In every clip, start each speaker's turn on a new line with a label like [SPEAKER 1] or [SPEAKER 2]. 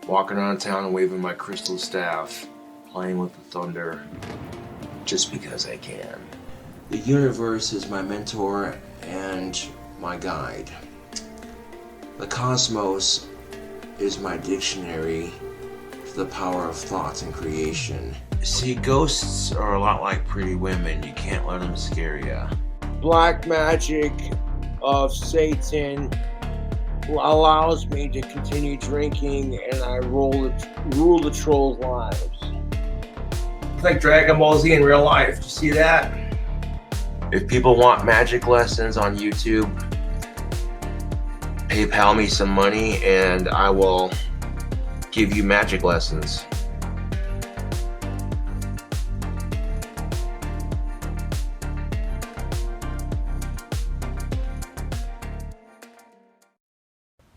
[SPEAKER 1] walking around town and waving my crystal staff, playing with the thunder, just because I can. The universe is my mentor and my guide. The cosmos is my dictionary for the power of thoughts and creation. See, ghosts are a lot like pretty women. You can't let them scare you. Black magic of Satan allows me to continue drinking, and I rule the trolls' lives. It's like Dragon Ball Z in real life. Did you see that? If people want magic lessons on YouTube, PayPal me some money and I will give you magic lessons.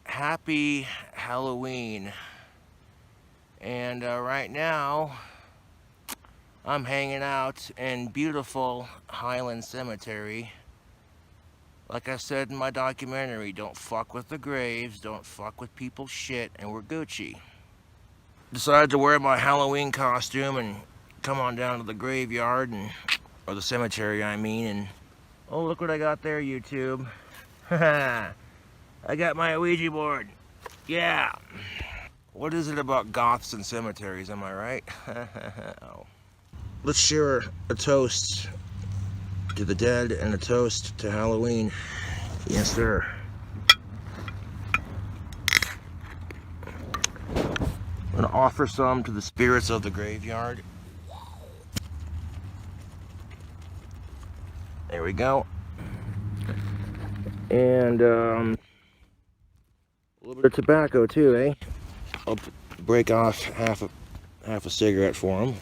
[SPEAKER 1] Happy Halloween. And right now, I'm hanging out in beautiful Highland Cemetery. Like I said in my documentary, don't fuck with the graves, don't fuck with people's shit, and we're Gucci. Decided to wear my Halloween costume and come on down to the graveyard, or the cemetery I mean, and oh, look what I got there, YouTube. I got my Ouija board. Yeah. What is it about goths and cemeteries, am I right? Oh. Let's share a toast to the dead and a toast to Halloween. Yes, sir. I'm gonna offer some to the spirits of the graveyard. There we go. And a little bit of tobacco too, eh? I'll break off half a cigarette for him.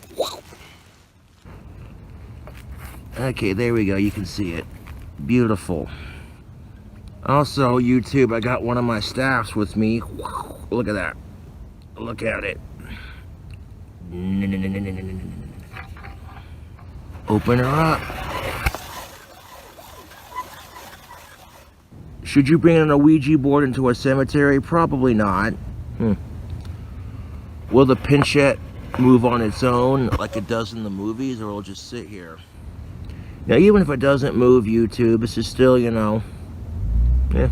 [SPEAKER 1] Okay, there we go. You can see it. Beautiful. Also, YouTube, I got one of my staffs with me. Look at that. Look at it. Open her up. Should you bring an Ouija board into a cemetery? Probably not. Will the pinchette move on its own like it does in the movies, or will it just sit here? Now, even if it doesn't move, YouTube, this is still, you know, yeah.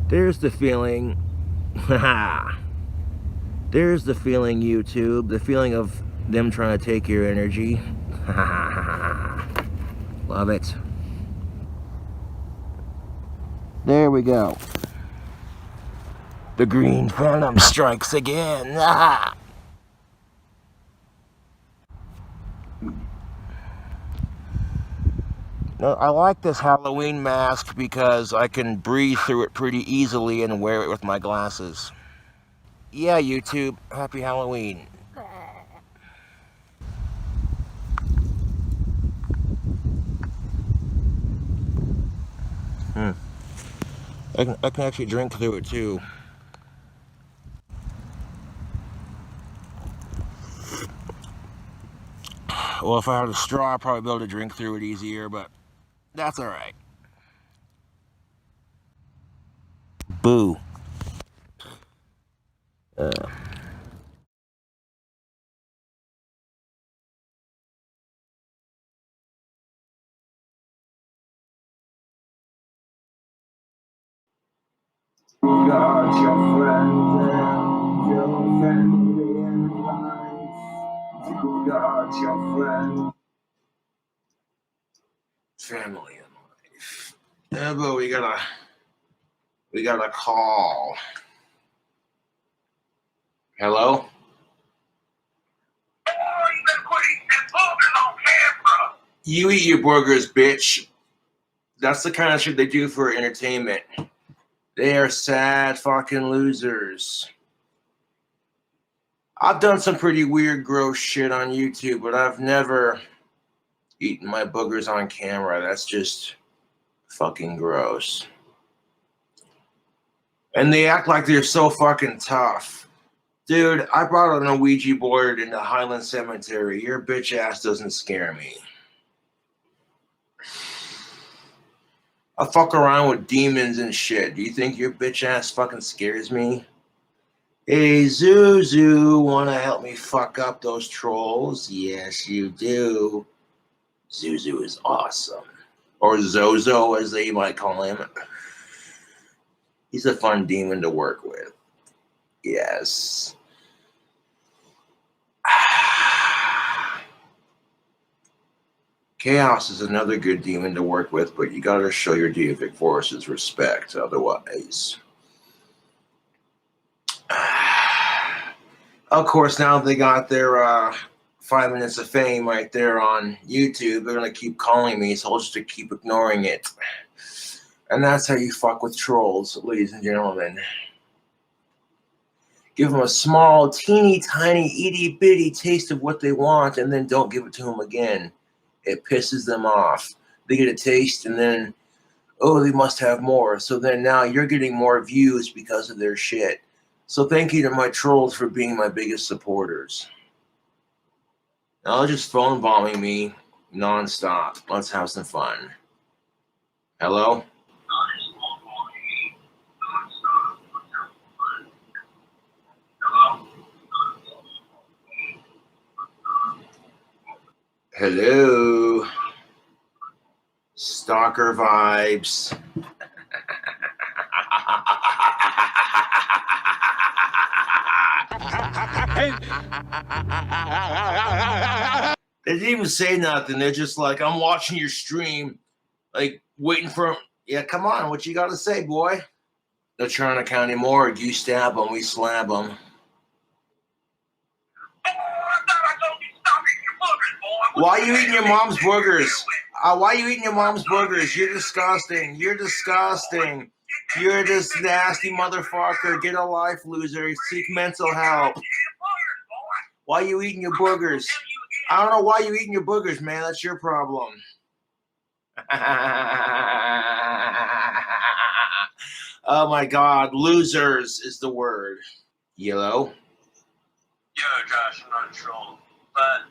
[SPEAKER 1] There's the feeling. There's the feeling, YouTube. The feeling of them trying to take your energy. Love it. There we go. The green phantom strikes again. Now, I like this Halloween mask because I can breathe through it pretty easily and wear it with my glasses. Yeah, YouTube, happy Halloween. I can actually drink through it too. Well, if I had a straw, I'd probably be able to drink through it easier, but that's alright. Boo. You got your friends and your family in life. You got your friends. Family in life. Yeah, but we got a call. Hello? Oh, you better quit eating that burger on camera. You eat your burgers, bitch. That's the kind of shit they do for entertainment. They are sad fucking losers. I've done some pretty weird, gross shit on YouTube, but I've never eaten my boogers on camera. That's just fucking gross. And they act like they're so fucking tough. Dude, I brought an Ouija board into Highland Cemetery. Your bitch ass doesn't scare me. I fuck around with demons and shit. Do you think your bitch ass fucking scares me? Hey, Zuzu, wanna help me fuck up those trolls? Yes, you do. Zuzu is awesome. Or Zozo, as they might call him. He's a fun demon to work with. Yes. Chaos is another good demon to work with, but you gotta show your deific forces respect, otherwise. Of course, now they got their 5 minutes of fame right there on YouTube. They're gonna keep calling me, so I'll just keep ignoring it. And that's how you fuck with trolls, ladies and gentlemen. Give them a small, teeny tiny, itty bitty taste of what they want, and then don't give it to them again. It pisses them off. They get a taste, and then, oh, they must have more. So then now you're getting more views because of their shit. So thank you to my trolls for being my biggest supporters. Now they're just phone bombing me nonstop. Let's have some fun. Hello? Hello? Stalker vibes. They didn't even say nothing. They're just like, I'm watching your stream, like waiting for, yeah, come on, what you got to say, boy? They're trying to county morgue. You stab them, we slab them. Why are you eating your mom's boogers? Why are you eating your mom's boogers? You're disgusting. You're disgusting. You're this nasty motherfucker. Get a life, loser. Seek mental help. Why are you eating your boogers? I don't know why you eating your boogers, man. That's your problem. Oh my God, losers is the word. Yellow.
[SPEAKER 2] Yo, Josh, I'm not a troll, but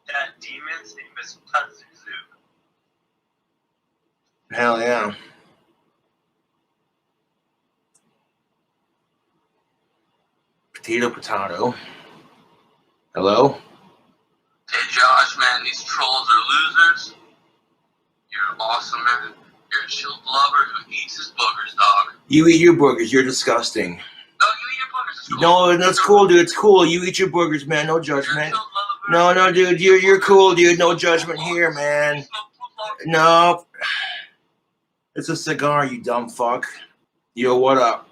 [SPEAKER 2] that demon's name is Pazuzu.
[SPEAKER 1] Hell yeah. Potato. Hello?
[SPEAKER 2] Hey, Josh, man, these trolls are losers. You're awesome, man. You're a shield lover who eats his boogers, dog.
[SPEAKER 1] You eat your boogers. You're disgusting.
[SPEAKER 2] No, you eat your boogers. It's cool.
[SPEAKER 1] No, that's cool, dude. It's cool. You eat your boogers, man. No judgment. No, dude. You're cool, dude. No judgment here, man. No. It's a cigar, you dumb fuck. Yo, what up?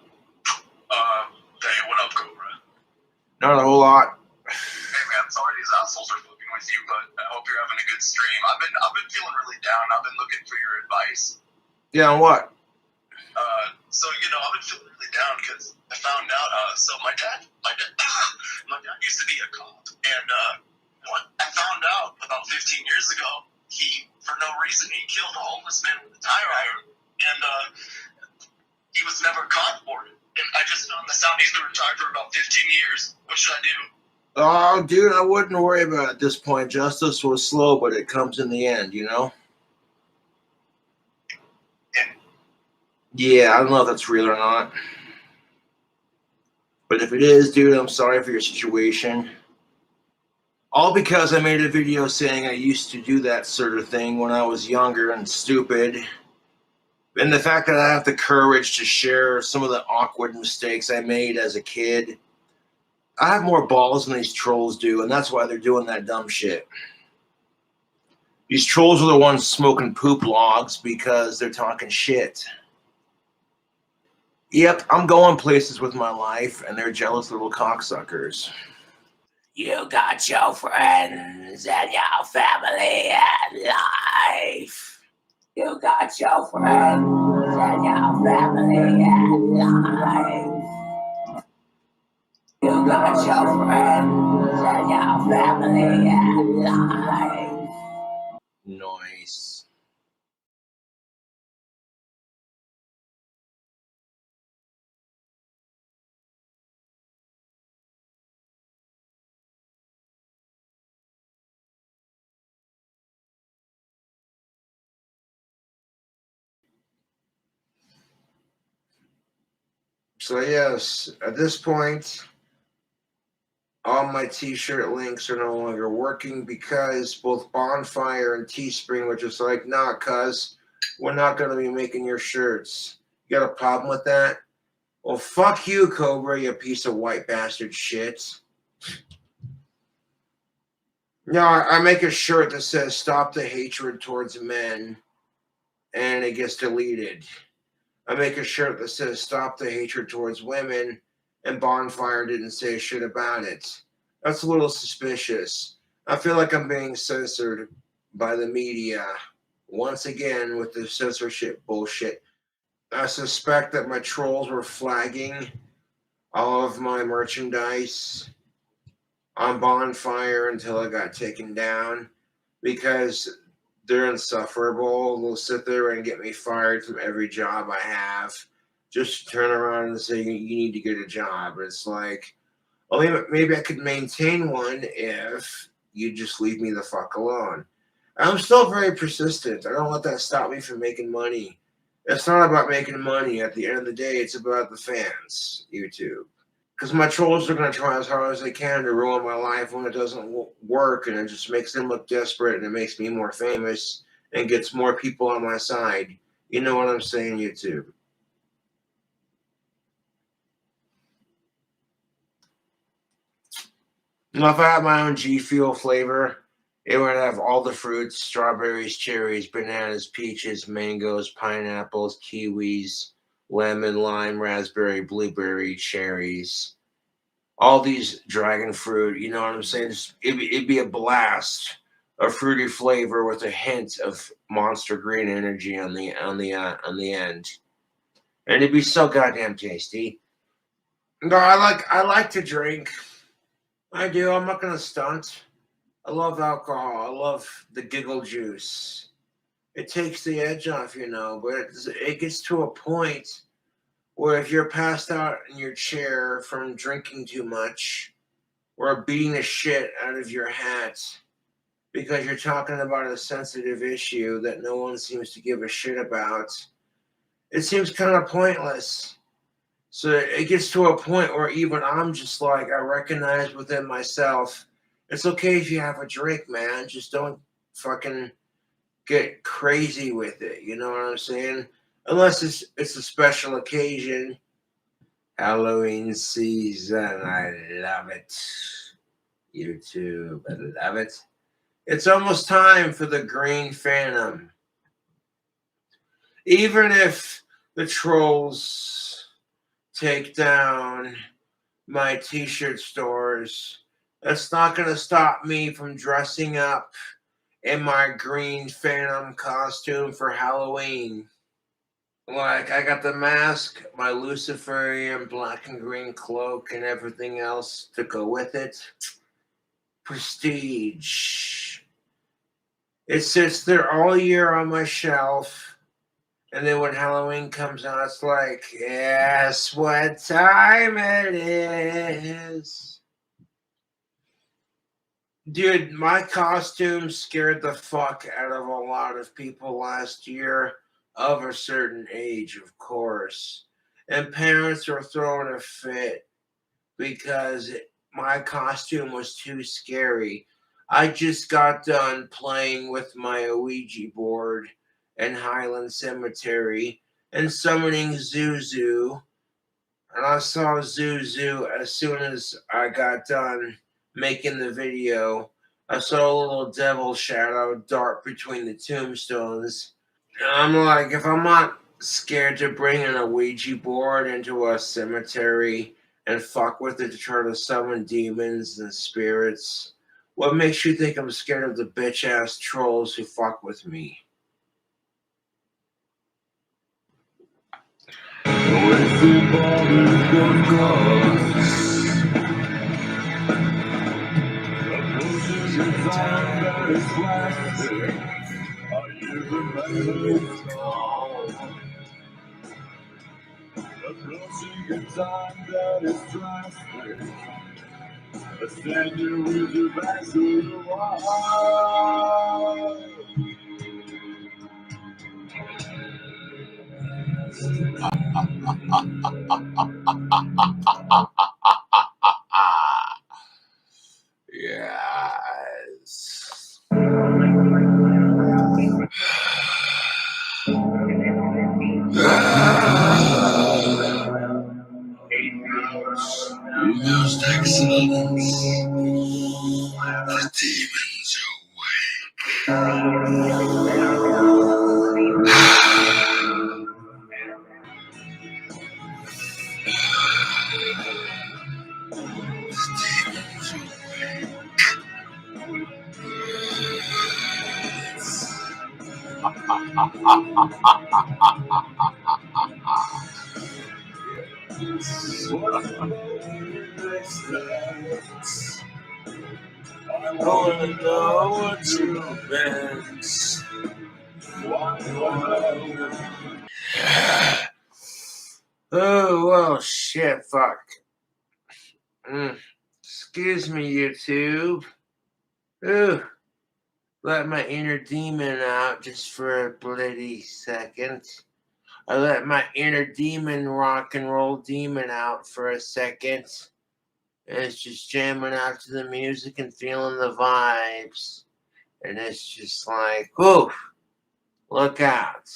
[SPEAKER 2] Hey, what up, Cobra?
[SPEAKER 1] Not a whole lot.
[SPEAKER 2] Hey, man, sorry these assholes are fucking with you, but I hope you're having a good stream. I've been feeling really down. I've been looking for your advice.
[SPEAKER 1] Yeah, on what?
[SPEAKER 2] So, I've been feeling really down because I found out, so my dad used to be a cop, and what I found out about 15 years ago, for no reason, he killed a homeless man with a tire iron, and he was never caught for it. And I just found this out. He's been retired for about 15 years. What should I do?
[SPEAKER 1] Oh, dude, I wouldn't worry about it at this point. Justice was slow, but it comes in the end, you know? Yeah, I don't know if that's real or not. But if it is, dude, I'm sorry for your situation. All because I made a video saying I used to do that sort of thing when I was younger and stupid. And the fact that I have the courage to share some of the awkward mistakes I made as a kid, I have more balls than these trolls do, and that's why they're doing that dumb shit. These trolls are the ones smoking poop logs because they're talking shit. Yep, I'm going places with my life, and they're jealous little cocksuckers. You got your friends and your family and life. You got your friends and your family and life. You got your friends and your family and life. Nice. So yes, at this point, all my t-shirt links are no longer working because both Bonfire and Teespring were just like, nah, cuz, we're not going to be making your shirts. You got a problem with that? Well, fuck you, Cobra, you piece of white bastard shit. No, I make a shirt that says stop the hatred towards men, and it gets deleted. I make a shirt that says stop the hatred towards women, and Bonfire didn't say shit about it. That's a little suspicious. I feel like I'm being censored by the media once again with the censorship bullshit. I suspect that my trolls were flagging all of my merchandise on Bonfire until it got taken down because they're insufferable. They'll sit there and get me fired from every job I have just to turn around and say, you need to get a job. It's like, well, maybe I could maintain one if you just leave me the fuck alone. I'm still very persistent. I don't let that stop me from making money. It's not about making money. At the end of the day, it's about the fans, YouTube. Because my trolls are going to try as hard as they can to ruin my life when it doesn't work, and it just makes them look desperate, and it makes me more famous and gets more people on my side. You know what I'm saying, YouTube? Now, if I had my own G Fuel flavor, it would have all the fruits: strawberries, cherries, bananas, peaches, mangoes, pineapples, kiwis, lemon, lime, raspberry, blueberry, cherries. All these dragon fruit, you know what I'm saying? It'd be a blast, a fruity flavor with a hint of monster green energy on the end, and it'd be so goddamn tasty. No, I like to drink. I do. I'm not gonna stunt. I love alcohol. I love the giggle juice. It takes the edge off, you know, but it gets to a point where if you're passed out in your chair from drinking too much or beating the shit out of your hat because you're talking about a sensitive issue that no one seems to give a shit about, it seems kind of pointless. So it gets to a point where even I'm just like, I recognize within myself, it's okay if you have a drink, man. Just don't fucking get crazy with it. You know what I'm saying? Unless it's a special occasion. Halloween season, I love it. YouTube, I love it. It's almost time for the Green Phantom. Even if the trolls take down my t-shirt stores, that's not going to stop me from dressing up in my Green Phantom costume for Halloween. Like, I got the mask, my Luciferian black and green cloak, and everything else to go with it. Prestige. It sits there all year on my shelf, and then when Halloween comes out, it's like, yes, what time it is. Dude, my costume scared the fuck out of a lot of people last year, of a certain age, of course. And parents were throwing a fit because my costume was too scary. I just got done playing with my OUIJA board in Highland Cemetery and summoning Zuzu. And I saw Zuzu as soon as I got done making the video. I saw a little devil shadow dart between the tombstones. And I'm like, if I'm not scared to bring an OUIJA board into a cemetery and fuck with it to try to summon demons and spirits, what makes you think I'm scared of the bitch-ass trolls who fuck with me?
[SPEAKER 3] Approaching a time that is drastic. A stranger with your back to the wall.
[SPEAKER 1] Most excellence. The demons I wanna know what you meant. Oh, well, shit, fuck. Excuse me, YouTube. Ooh, let my inner demon out just for a bloody second. I let my inner demon, rock and roll demon, out for a second. And it's just jamming out to the music and feeling the vibes. And it's just like, whoo, look out.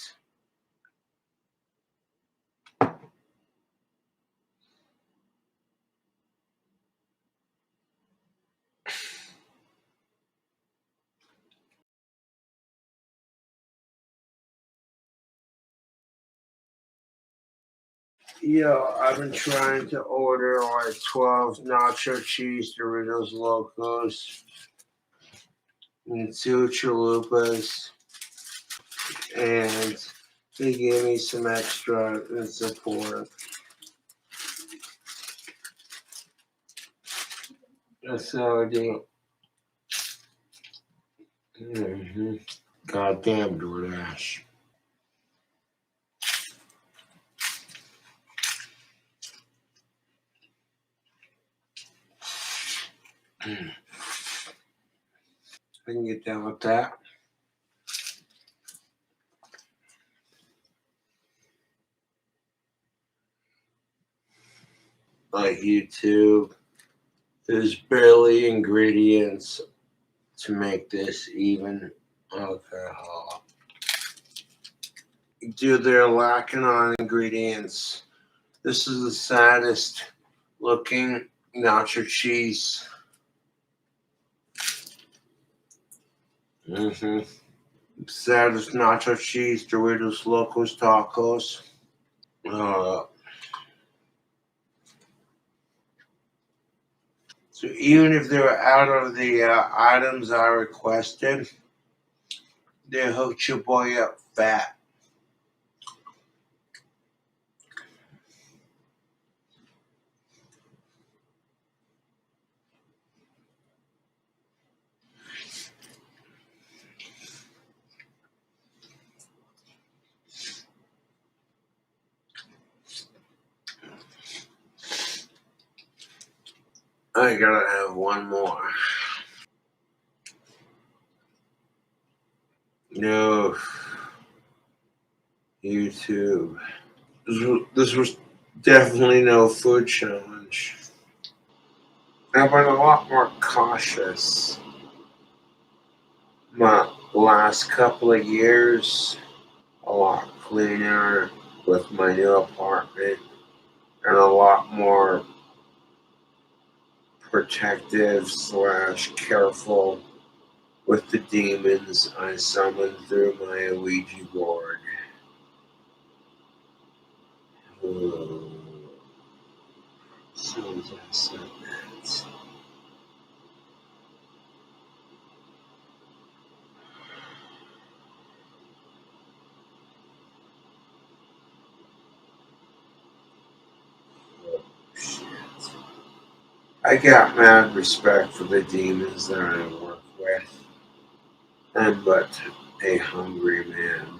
[SPEAKER 1] Yo, I've been trying to order like 12 nacho cheese Doritos Locos and 2 chalupas, and they gave me some extra in support. That's how I do. Goddamn DoorDash. I can get down with that. Like YouTube, there's barely ingredients to make this even alcohol. Dude, they're lacking on ingredients. This is the saddest looking nacho cheese. Saddest nacho cheese, Doritos Locos Tacos. So even if they were out of the items I requested, they hooked your boy up fat. I gotta have one more. No. YouTube. This was definitely no food challenge. I've been a lot more cautious my last couple of years. A lot cleaner with my new apartment and a lot more protective / careful with the demons I summoned through my OUIJA board. So as I said that. I got mad respect for the demons that I work with. I'm but a hungry man.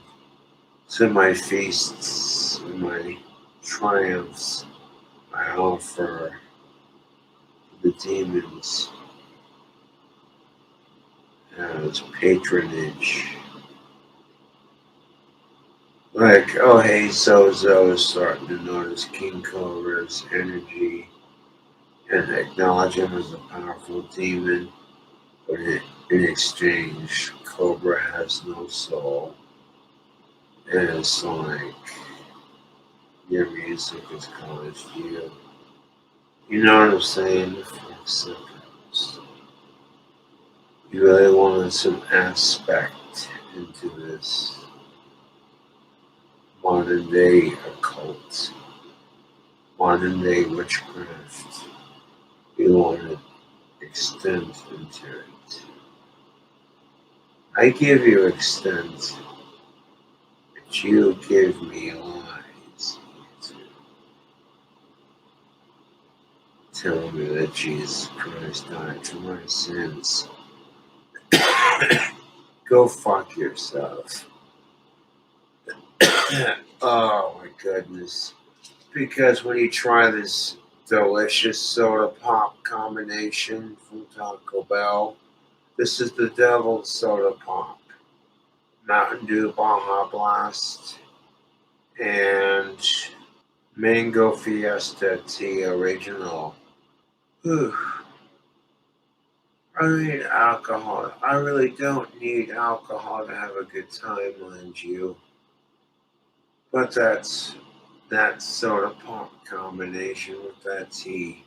[SPEAKER 1] To my feasts and my triumphs, I offer the demons as patronage. Like, oh hey, Zozo is starting to notice King Cobra's energy and acknowledge him as a powerful demon, but In exchange, Cobra has no soul. And it's like your music is coming to you. You know what I'm saying? Sometimes you really wanted some aspect into this modern day occult, modern day witchcraft. You want to extend into it. I give you extent, but you give me lies. Tell me that Jesus Christ died for my sins. Go fuck yourself. Oh my goodness. Because when you try this delicious soda pop combination from Taco Bell, this is the devil's soda pop. Mountain Dew Baja Blast and Mango Fiesta Tea Original. Whew. I need alcohol. I really don't need alcohol to have a good time, mind you. But that's that soda pop combination with that tea.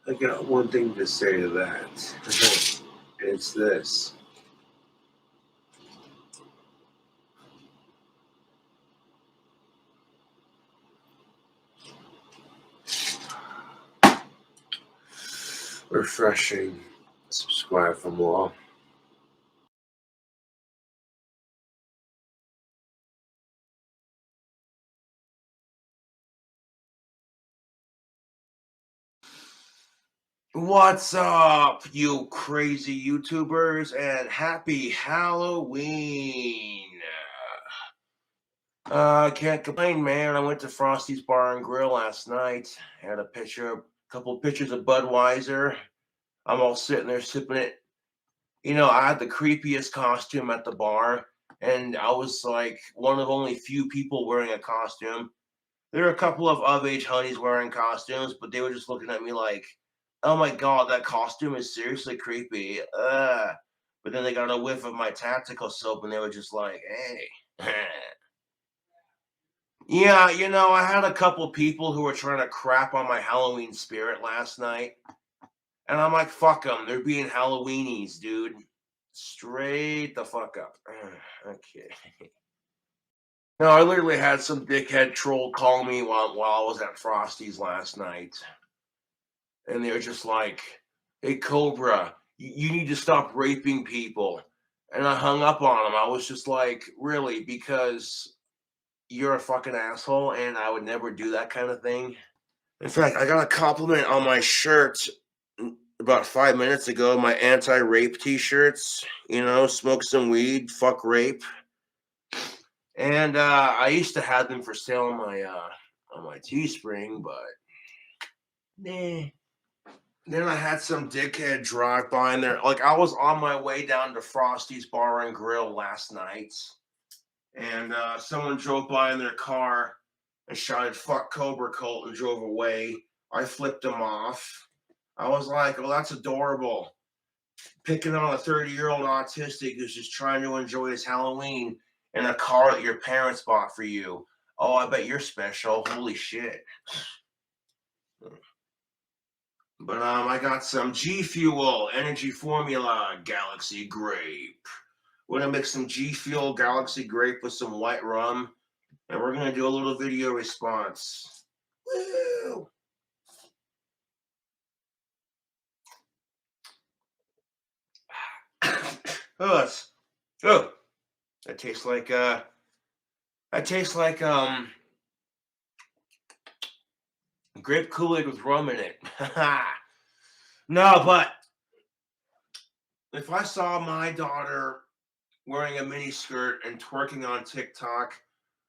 [SPEAKER 1] I got one thing to say to that. It's this. Refreshing. Subscribe for more. What's up, you crazy YouTubers, and happy Halloween! Can't complain, man. I went to Frosty's Bar and Grill last night. Had a couple pictures of Budweiser. I'm all sitting there sipping it. You know, I had the creepiest costume at the bar, and I was like one of only few people wearing a costume. There were a couple of age honeys wearing costumes, but they were just looking at me like, "Oh my god, that costume is seriously creepy." But then they got a whiff of my tactical soap, and they were just like, "Hey." Yeah, you know, I had a couple people who were trying to crap on my Halloween spirit last night, and I'm like, "Fuck them, they're being Halloweenies, dude. Straight the fuck up." Okay. No, I literally had some dickhead troll call me while I was at Frosty's last night, and they were just like, "Hey, Cobra, you need to stop raping people." And I hung up on him. I was just like, "Really? Because you're a fucking asshole, and I would never do that kind of thing." In fact, I got a compliment on my shirt about 5 minutes ago. My anti-rape T-shirts. You know, smoke some weed, fuck rape. And I used to have them for sale on my Teespring, but nah. Then I had some dickhead drive by in there. Like I was on my way down to Frosty's Bar and Grill last night, and someone drove by in their car and shouted "fuck Cobra Cult" and drove away. I flipped them off. I was like, "Oh, that's adorable." Picking on a 30-year-old autistic who's just trying to enjoy his Halloween in a car that your parents bought for you. Oh, I bet you're special. Holy shit. But I got some G Fuel Energy Formula Galaxy Grape. We're gonna mix some G Fuel Galaxy Grape with some white rum, and we're gonna do a little video response. Woo! Oh, oh, that tastes like grape Kool-Aid with rum in it. No, but if I saw my daughter wearing a mini skirt and twerking on TikTok,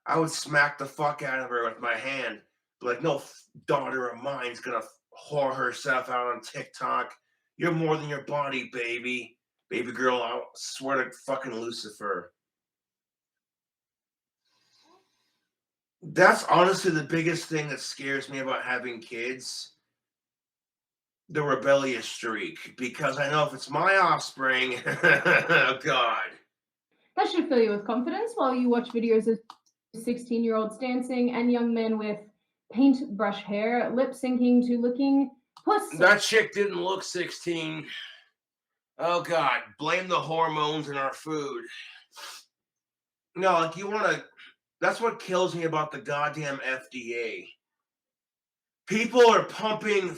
[SPEAKER 1] I would smack the fuck out of her with my hand. Be like, no daughter of mine's gonna whore herself out on TikTok. You're more than your body, baby. Baby girl, I swear to fucking Lucifer. That's honestly the biggest thing that scares me about having kids the rebellious streak, because I know if it's my offspring, oh God.
[SPEAKER 4] That should fill you with confidence while you watch videos of 16-year-olds dancing and young men with paintbrush hair lip syncing to looking puss.
[SPEAKER 1] That chick didn't look 16. Oh God, blame the hormones in our food. No, like you want to, that's what kills me about the goddamn FDA. People are pumping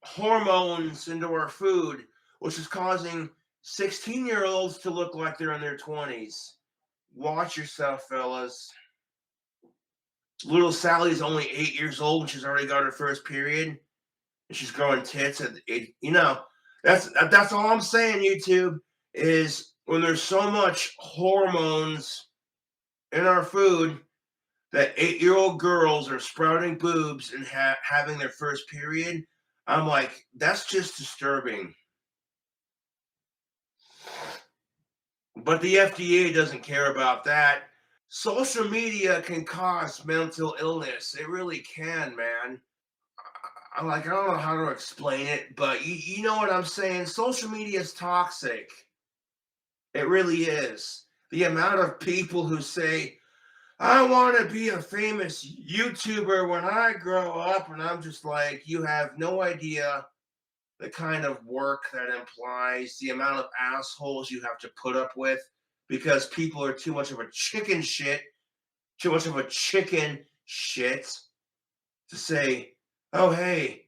[SPEAKER 1] hormones into our food, which is causing 16-year-olds to look like they're in their 20s. Watch yourself, fellas. Little Sally's only 8 years old and she's already got her first period. And she's growing tits. That's all I'm saying, YouTube, is when there's so much hormones in our food that 8-year-old girls are sprouting boobs and having their first period, I'm like, that's just disturbing. But the FDA doesn't care about that. Social media can cause mental illness. It really can, man. I don't know how to explain it, but you know what I'm saying? Social media is toxic. It really is. The amount of people who say, I want to be a famous YouTuber when I grow up, and I'm just like, you have no idea the kind of work that implies, the amount of assholes you have to put up with, because people are too much of a chicken shit to say, oh, hey,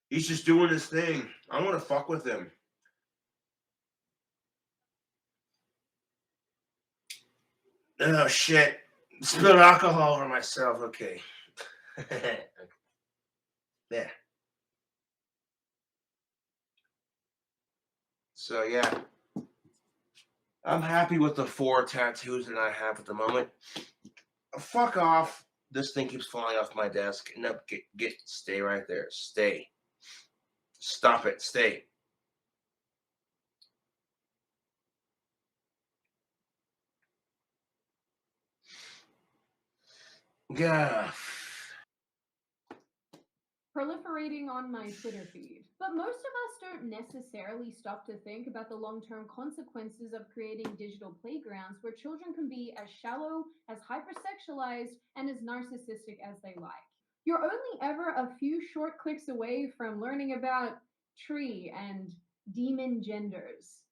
[SPEAKER 1] he's just doing his thing. I want to fuck with him. Oh, shit. Spilled alcohol over myself. Okay. Yeah. So, yeah. I'm happy with the 4 tattoos that I have at the moment. Fuck off. This thing keeps falling off my desk. No, stay right there. Stay. Stop it. Stay. Yeah.
[SPEAKER 4] Proliferating on my Twitter feed. But most of us don't necessarily stop to think about the long-term consequences of creating digital playgrounds where children can be as shallow, as hypersexualized, and as narcissistic as they like. You're only ever a few short clicks away from learning about tree and demon genders.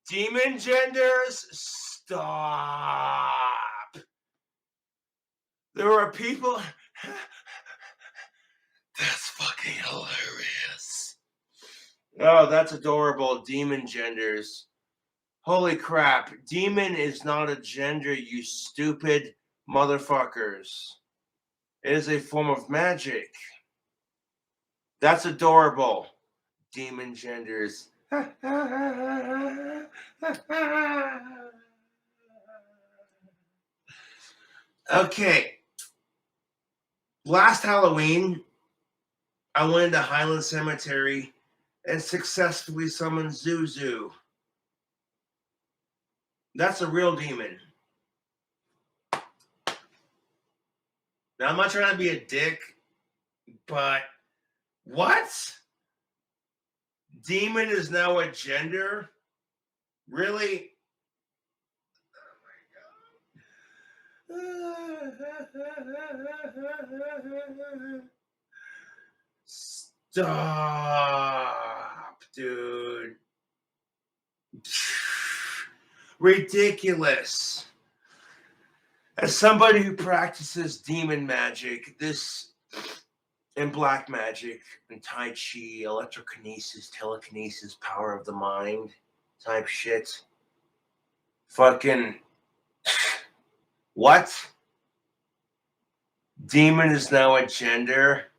[SPEAKER 1] Demon genders? Stop. There are people... That's fucking hilarious. Oh, that's adorable. Demon genders. Holy crap. Demon is not a gender, you stupid motherfuckers. It is a form of magic. That's adorable. Demon genders. Okay. Last Halloween, I went into Highland Cemetery and successfully summoned Zuzu. That's a real demon. Now, I'm not trying to be a dick, but what? Demon is now a gender? Really? Oh my God. Stop, dude. Ridiculous. As somebody who practices demon magic, and black magic, and Tai Chi, electrokinesis, telekinesis, power of the mind type shit. Fucking... What? Demon is now a gender?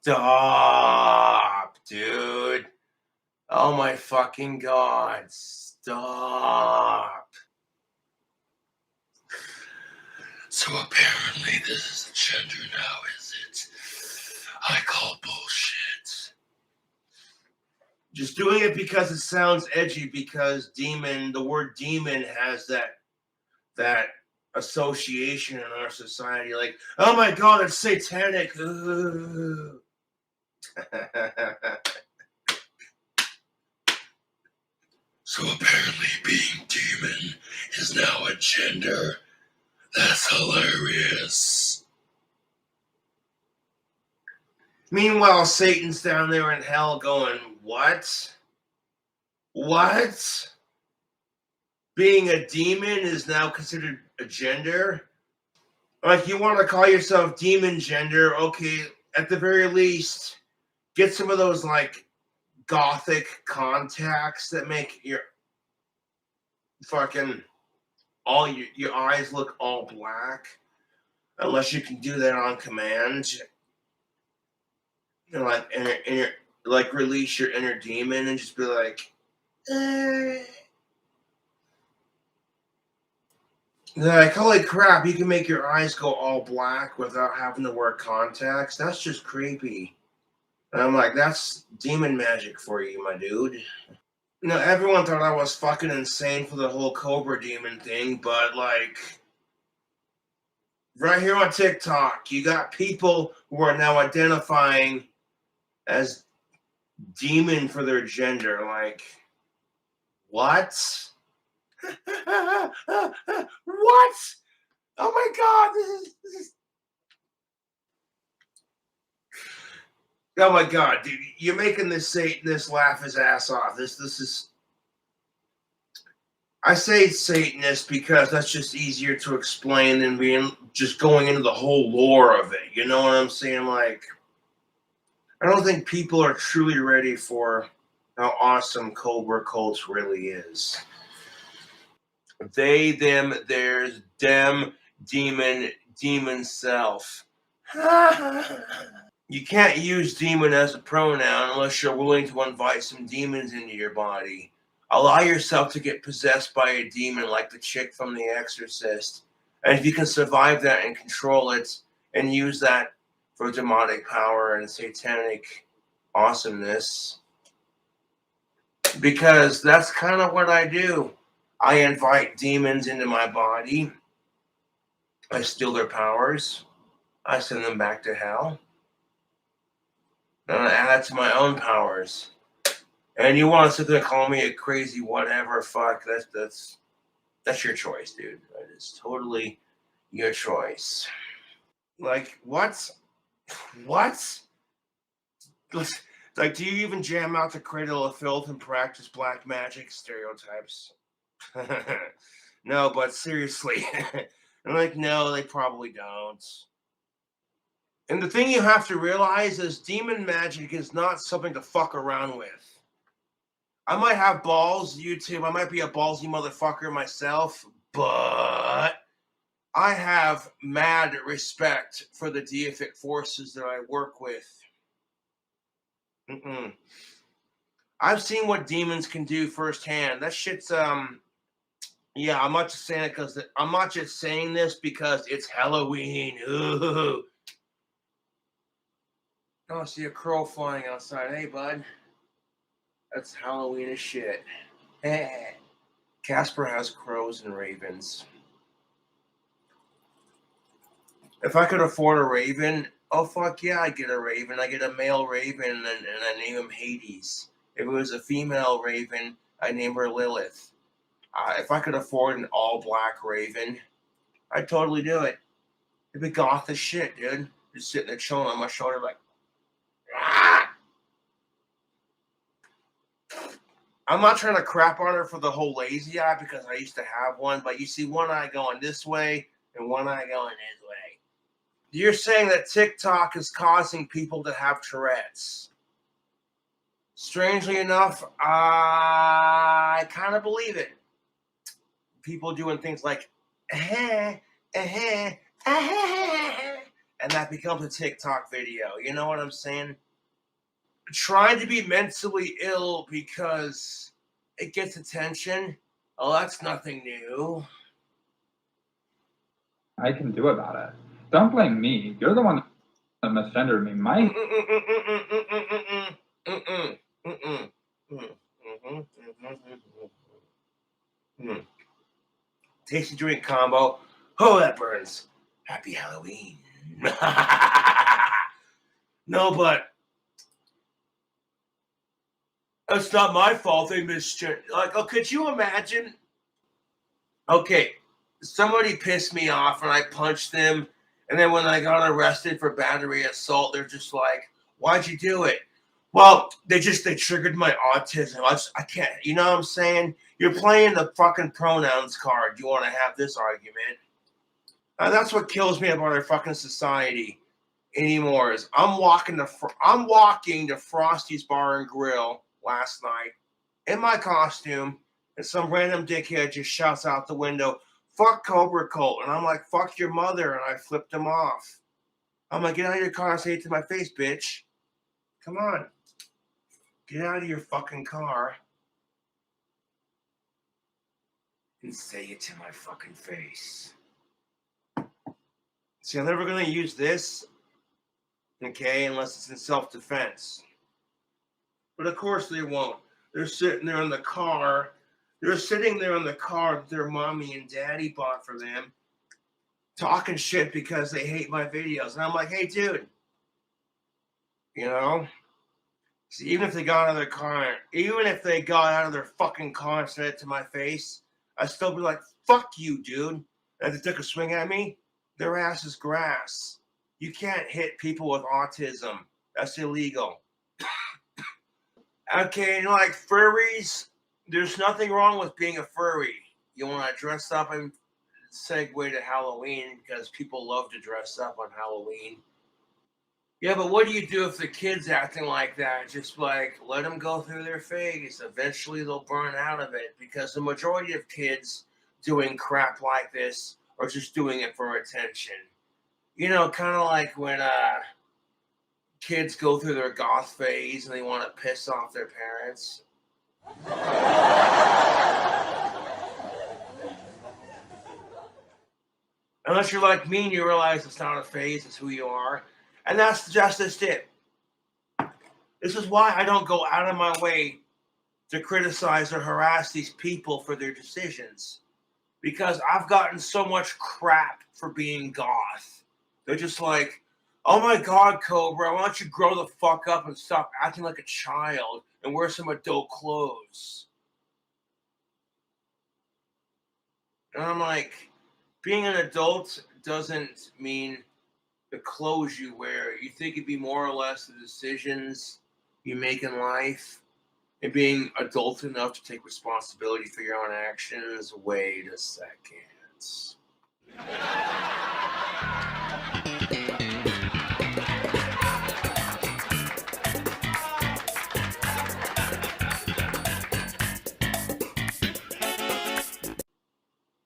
[SPEAKER 1] Stop, dude. Oh my fucking God. Stop. So apparently this is a gender now, is it? I call bullshit. Just doing it because it sounds edgy, because demon, the word demon has that association in our society. Like, oh my god, it's satanic. So apparently being demon is now a gender. That's hilarious. Meanwhile, Satan's down there in hell going, what? What? Being a demon is now considered a gender? Like, you want to call yourself demon gender, okay, at the very least, get some of those, like, Gothic contacts that make your fucking, all your eyes look all black. Unless you can do that on command. You know, like, release your inner demon and just be like, like, holy crap, you can make your eyes go all black without having to wear contacts? That's just creepy. And I'm like, that's demon magic for you, my dude. You know, everyone thought I was fucking insane for the whole Cobra demon thing, but, like, right here on TikTok, you got people who are now identifying as demon for their gender. Like, what? What? Oh my god, this is oh my god, dude, you're making this Satanist laugh his ass off. This is, I say Satanist because that's just easier to explain than being just going into the whole lore of it. You know what I'm saying? Like, I don't think people are truly ready for how awesome Cobra cult really is. They, them, theirs, them, demon self. You can't use demon as a pronoun unless you're willing to invite some demons into your body. Allow yourself to get possessed by a demon like the chick from The Exorcist. And if you can survive that and control it and use that for demonic power and satanic awesomeness, because that's kind of what I do. I invite demons into my body. I steal their powers. I send them back to hell. And I add to my own powers. And you want to sit there and call me a crazy whatever, fuck, that's your choice, dude. That is totally your choice. Like, what? What? Like, do you even jam out the cradle of filth and practice black magic stereotypes? No, but seriously. I'm like, no, they probably don't. And the thing you have to realize is demon magic is not something to fuck around with. I might have balls, YouTube. I might be a ballsy motherfucker myself, but I have mad respect for the deific forces that I work with. I've seen what demons can do firsthand. That shit's yeah. I'm not just saying it because I'm not just saying this because it's Halloween. Ooh. Oh, I see a crow flying outside. Hey, bud. That's Halloween as shit. Casper has crows and ravens. If I could afford a raven, oh fuck yeah, I'd get a raven. I get a male raven and I name him Hades. If it was a female raven, I name her Lilith. If I could afford an all-black raven, I'd totally do it. It'd be goth as shit, dude. Just sitting there chilling on my shoulder like, ah! I'm not trying to crap on her for the whole lazy eye because I used to have one, but you see one eye going this way and one eye going this way. You're saying that TikTok is causing people to have Tourette's. Strangely enough, I kind of believe it. People doing things like, and that becomes a TikTok video. You know what I'm saying? Trying to be mentally ill because it gets attention. Oh, that's nothing new.
[SPEAKER 5] I can do about it. Don't blame me. You're the one that misgendered me.
[SPEAKER 1] Tasty drink combo. Oh, that burns. Happy Halloween. No, but it's not my fault they misjudged. Like, oh, could you imagine? Okay, somebody pissed me off and I punched them. And then when I got arrested for battery assault, they're just like, why'd you do it? Well, they triggered my autism. I can't, you know what I'm saying? You're playing the fucking pronouns card. You want to have this argument? That's what kills me about our fucking society anymore. Is I'm walking to Frosty's Bar and Grill last night in my costume, and some random dickhead just shouts out the window, "Fuck Cobra Cult," and I'm like, "Fuck your mother," and I flipped him off. I'm like, "Get out of your car and say it to my face, bitch. Come on, get out of your fucking car and say it to my fucking face." See, I'm never gonna use this, okay, unless it's in self-defense. But of course they won't. They're sitting there in the car. They're sitting there in the car that their mommy and daddy bought for them, talking shit because they hate my videos. And I'm like, hey, dude, you know? See, even if they got out of their car, even if they got out of their fucking car and said it to my face, I'd still be like, fuck you, dude. And if they took a swing at me, their ass is grass. You can't hit people with autism. That's illegal. Okay, you know, like furries, there's nothing wrong with being a furry. You want to dress up and segue to Halloween because people love to dress up on Halloween. Yeah, but what do you do if the kid's acting like that? Just like let them go through their phase. Eventually they'll burn out of it because the majority of kids doing crap like this are just doing it for attention. You know, kind of like when kids go through their goth phase and they want to piss off their parents. Unless you're like me and you realize it's not a phase, it's who you are. And that's just it. This is why I don't go out of my way to criticize or harass these people for their decisions. Because I've gotten so much crap for being goth. They're just like, oh my God, Cobra, why don't you grow the fuck up and stop acting like a child and wear some adult clothes? And I'm like, being an adult doesn't mean the clothes you wear. You think it'd be more or less the decisions you make in life and being adult enough to take responsibility for your own actions. Wait a second.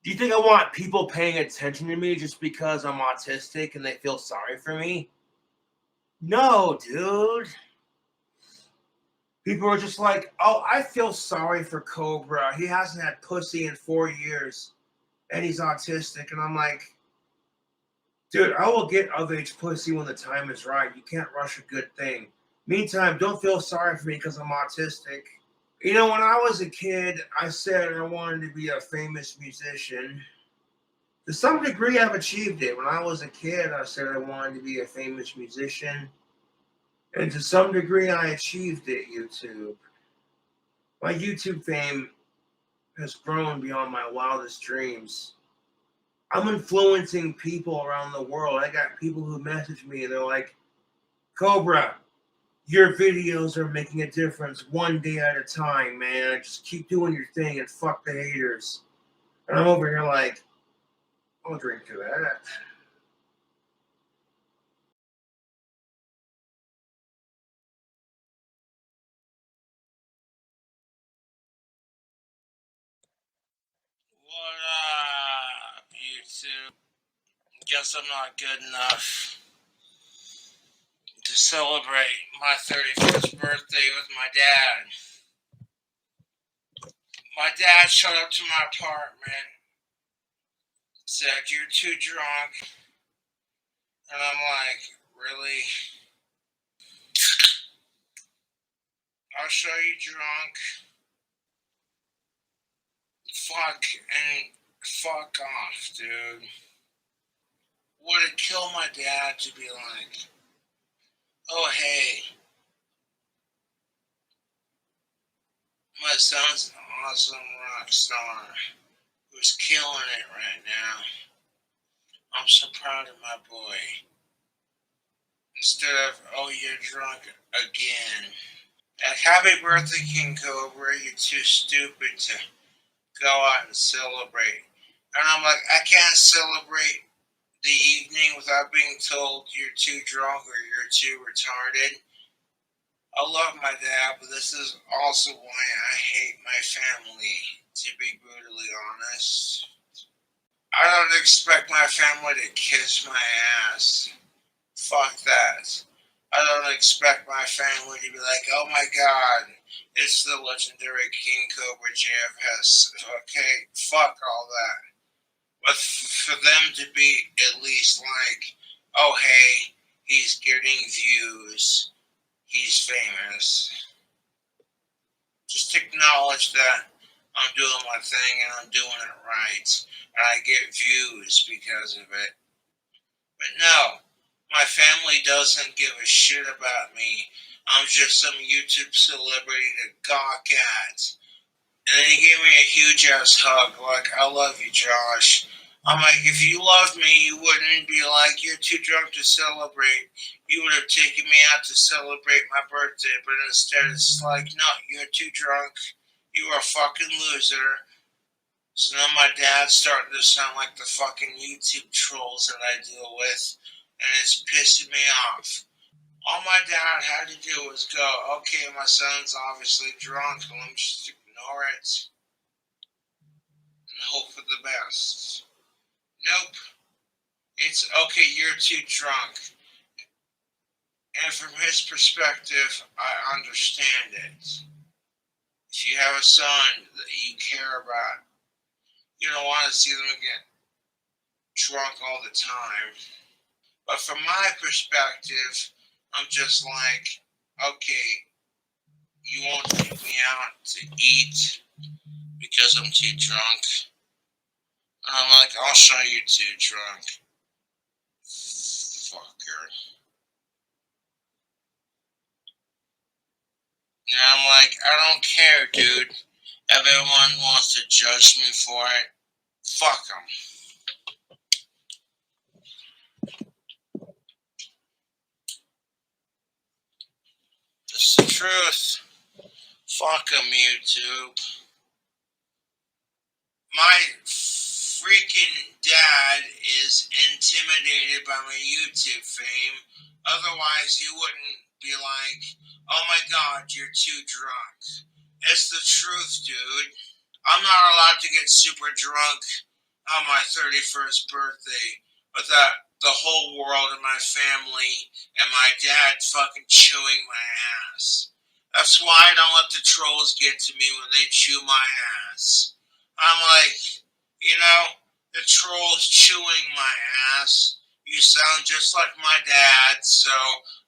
[SPEAKER 1] Do you think I want people paying attention to me just because I'm autistic and they feel sorry for me? No, dude. People are just like, oh, I feel sorry for Cobra. He hasn't had pussy in 4 years and he's autistic. And I'm like, dude, I will get of age pussy when the time is right. You can't rush a good thing. Meantime, don't feel sorry for me because I'm autistic. You know, when I was a kid, I said I wanted to be a famous musician. To some degree, I've achieved it. When I was a kid, I said I wanted to be a famous musician. And to some degree, I achieved it, YouTube. My YouTube fame has grown beyond my wildest dreams. I'm influencing people around the world. I got people who message me and they're like, Cobra, your videos are making a difference one day at a time, man. Just keep doing your thing and fuck the haters. And I'm over here like, I'll drink to that. What up, YouTube? Guess I'm not good enough to celebrate my 31st birthday with my dad. My dad showed up to my apartment, said, you're too drunk. And I'm like, really? I'll show you drunk. Fuck off, dude.
[SPEAKER 6] would it kill my dad to be like, oh, hey, my son's an awesome rock star who's killing it right now. I'm so proud of my boy. Instead of, oh, you're drunk again. And happy birthday, King Cobra. You're too stupid to go out and celebrate. And I'm like, I can't celebrate the evening without being told you're too drunk or you're too retarded. I love my dad, but this is also why I hate my family, to be brutally honest. I don't expect my family to kiss my ass. Fuck that. I don't expect my family to be like, oh my god, it's the legendary KingCobraJFS. Okay, fuck all that. But for them to be at least like, oh hey, he's getting views, he's famous. Just acknowledge that I'm doing my thing and I'm doing it right. And I get views because of it. But no, my family doesn't give a shit about me. I'm just some YouTube celebrity to gawk at. And then he gave me a huge ass hug, like, I love you, Josh. I'm like, if you loved me, you wouldn't be like, you're too drunk to celebrate. You would have taken me out to celebrate my birthday, but instead it's like, no, you're too drunk. You are a fucking loser. So now my dad's starting to sound like the fucking YouTube trolls that I deal with, and it's pissing me off. All my dad had to do was go, okay, my son's obviously drunk, let me just ignore it and hope for the best. Nope. It's okay, you're too drunk. And from his perspective, I understand it. If you have a son that you care about, you don't want to see them again drunk all the time. But from my perspective, I'm just like, okay, you won't take me out to eat because I'm too drunk. And I'm like, I'll show you too drunk. Fucker. And I'm like, I don't care, dude. Everyone wants to judge me for it. Fuck them. It's the truth. Fuck them, YouTube. My freaking dad is intimidated by my YouTube fame. Otherwise, he wouldn't be like, oh my god, you're too drunk. It's the truth, dude. I'm not allowed to get super drunk on my 31st birthday without the whole world and my family and my dad fucking chewing my ass. That's why I don't let the trolls get to me when they chew my ass. I'm like, you know, the troll's chewing my ass. You sound just like my dad, so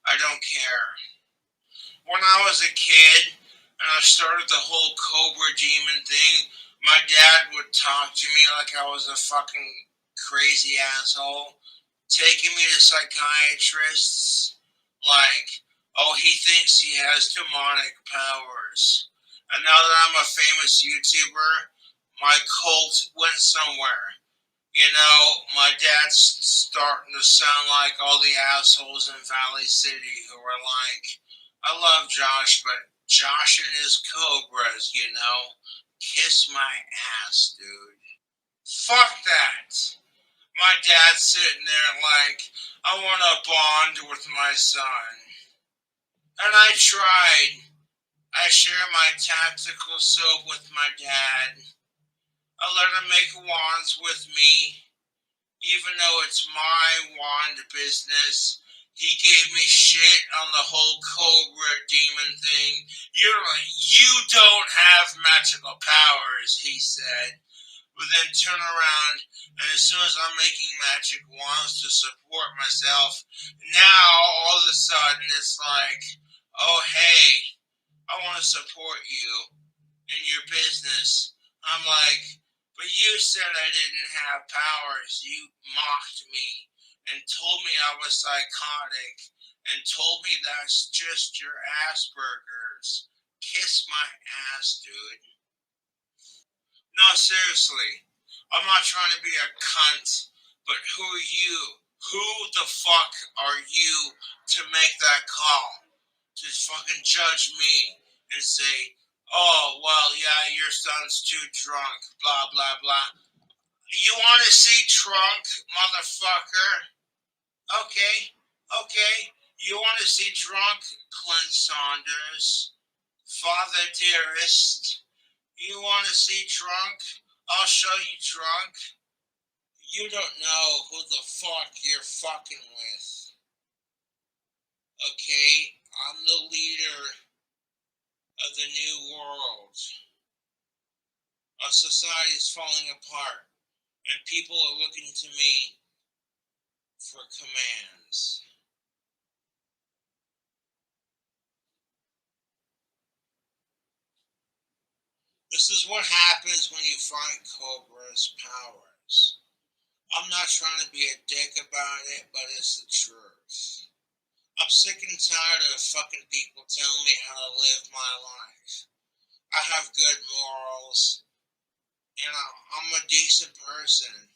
[SPEAKER 6] I don't care. When I was a kid and I started the whole Cobra demon thing, my dad would talk to me like I was a fucking crazy asshole, taking me to psychiatrists, like, oh, he thinks he has demonic powers. And now that I'm a famous YouTuber, my cult went somewhere. You know, my dad's starting to sound like all the assholes in Valley City who are like, I love Josh, but Josh and his cobras, you know, kiss my ass, dude. Fuck that. My dad's sitting there like, I want to bond with my son. And I tried. I share my tactical soap with my dad. I let him make wands with me, even though it's my wand business. He gave me shit on the whole Cobra demon thing. You don't have magical powers, he said. But then turn around, and as soon as I'm making magic wands to support myself, now all of a sudden it's like, oh hey, I want to support you in your business. I'm like, but you said I didn't have powers. You mocked me. and told me I was psychotic and told me that's just your Asperger's. Kiss my ass, dude. No, seriously. I'm not trying to be a cunt, but who are you? Who the fuck are you to make that call? To fucking judge me and say, oh, well, yeah, your son's too drunk, blah, blah, blah. You want to see drunk, motherfucker? Okay, okay. You want to see drunk, Clint Saunders? Father dearest? You want to see drunk? I'll show you drunk. You don't know who the fuck you're fucking with. Okay? I'm the leader of the new world. Our society is falling apart, and people are looking to me for commands. This is what happens when you fight Cobra's powers. I'm not trying to be a dick about it, but it's the truth. I'm sick and tired of fucking people telling me how to live my life. I have good morals, and I'm a decent person.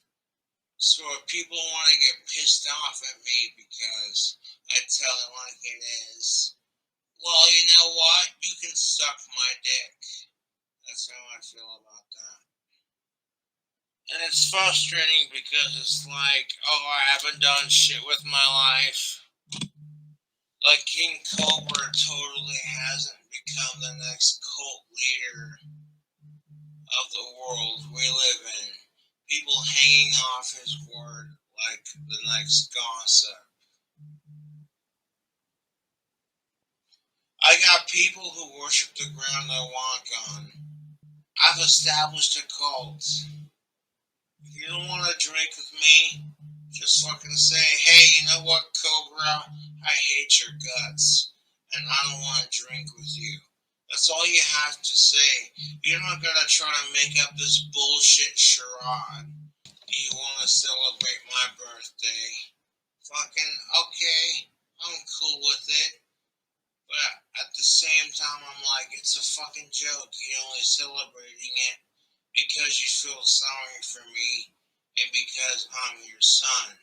[SPEAKER 6] So if people want to get pissed off at me because I tell it like it is, well, you know what? You can suck my dick. That's how I feel about that. And it's frustrating because it's like, oh, I haven't done shit with my life. Like King Cobra totally hasn't become the next cult leader of the world we live in. People hanging off his word like the next gossip. I got people who worship the ground I walk on. I've established a cult. If you don't want to drink with me, just fucking say, hey, you know what, Cobra? I hate your guts, and I don't want to drink with you. That's all you have to say. You're not gonna try to make up this bullshit charade. You want to celebrate my birthday? Fucking okay, I'm cool with it. But at the same time, I'm like, it's a fucking joke. You're only celebrating it because you feel sorry for me and because I'm your son.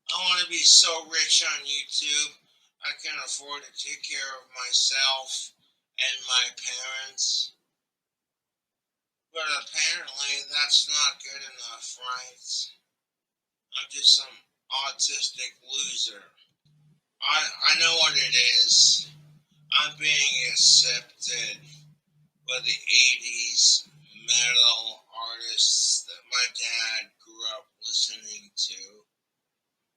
[SPEAKER 6] I want to be so rich on YouTube, I can afford to take care of myself and my parents. But apparently that's not good enough, right? I'm just some autistic loser. I know what it is. I'm being accepted by the 80s metal artists that my dad grew up listening to.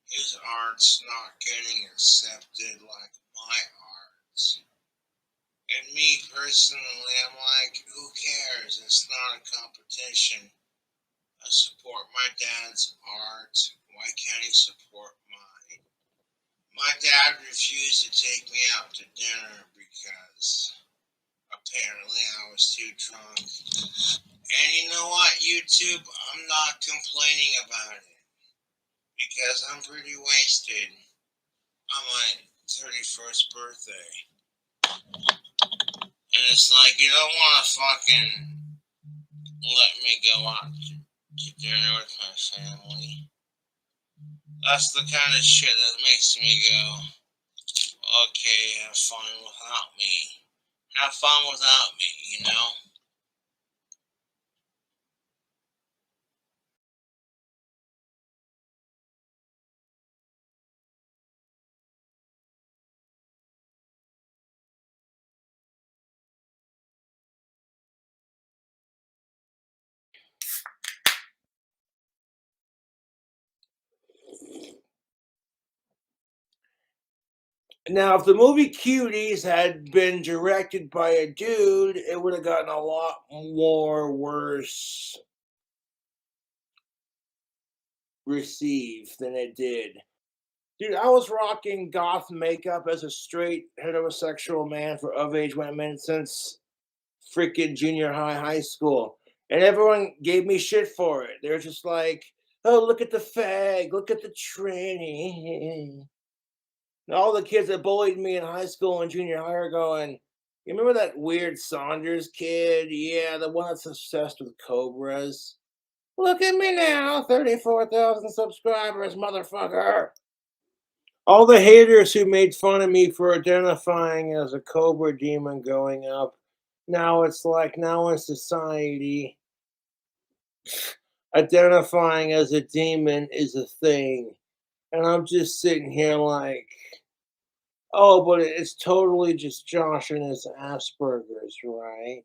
[SPEAKER 6] His art's not getting accepted like my art. And me personally, I'm like, who cares? It's not a competition. I support my dad's art. Why can't he support mine? My dad refused to take me out to dinner because apparently I was too drunk. And you know what, YouTube? I'm not complaining about it because I'm pretty wasted on my 31st birthday. And it's like, you don't want to fucking let me go out to dinner with my family. That's the kind of shit that makes me go, okay, have fun without me. Have fun without me, you know?
[SPEAKER 1] Now, if the movie Cuties had been directed by a dude, it would have gotten a lot more worse received than it did. Dude, I was rocking goth makeup as a straight heterosexual man for of-age women since freaking junior high school. And everyone gave me shit for it. They're just like, Oh, look at the fag, look at the tranny. And all the kids that bullied me in high school and junior high are going, you remember that weird Saunders kid? Yeah, the one that's obsessed with cobras. Look at me now, 34,000 subscribers, motherfucker. All the haters who made fun of me for identifying as a cobra demon going up, now it's like, now in society, identifying as a demon is a thing. And I'm just sitting here like, oh, but it's totally just Josh and his Asperger's, right?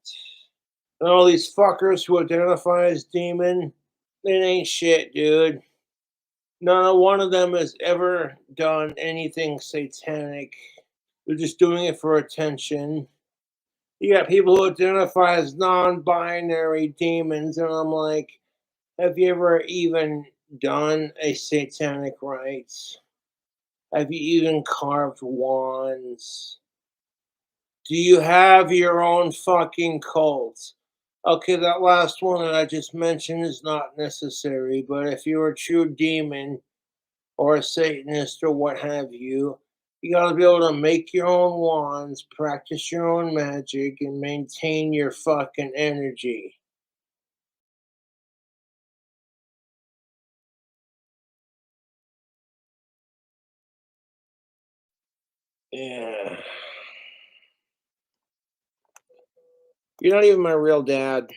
[SPEAKER 1] And all these fuckers who identify as demon, it ain't shit, dude. Not one of them has ever done anything satanic. They're just doing it for attention. You got people who identify as non binary demons, and I'm like, have you ever even done a satanic rite? Have you even carved wands? Do you have your own fucking cult? Okay, that last one that I just mentioned is not necessary, but if you're a true demon or a Satanist or what have you, you gotta be able to make your own wands, practice your own magic, and maintain your fucking energy. Yeah. You're not even my real dad.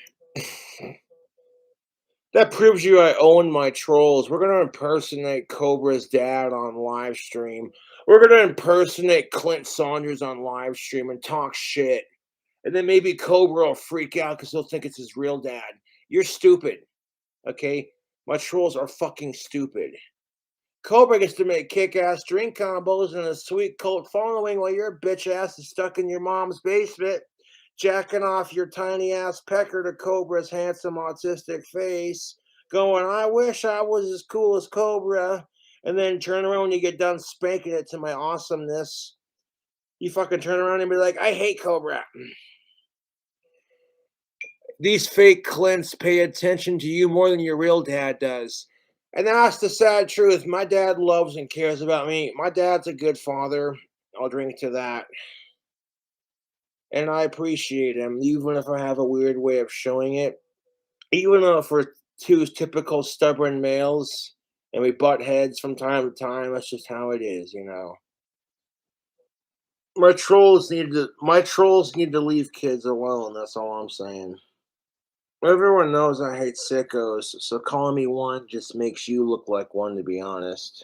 [SPEAKER 1] That proves you I own my trolls. We're gonna impersonate Cobra's dad on live stream. We're gonna impersonate Clint Saunders on live stream and talk shit. And then maybe Cobra will freak out because he'll think it's his real dad. You're stupid. Okay? My trolls are fucking stupid. Cobra gets to make kick-ass drink combos and a sweet cult following while your bitch ass is stuck in your mom's basement, jacking off your tiny ass pecker to Cobra's handsome autistic face, going, I wish I was as cool as Cobra, and then turn around when you get done spanking it to my awesomeness. You fucking turn around and be like, I hate Cobra. These fake Clints pay attention to you more than your real dad does. And that's the sad truth. My dad loves and cares about me. My dad's a good father. I'll drink to that. And I appreciate him, even if I have a weird way of showing it. Even if we're two typical stubborn males and we butt heads from time to time, that's just how it is, you know. My trolls need to leave kids alone, that's all I'm saying. Everyone knows I hate sickos, so calling me one just makes you look like one, to be honest.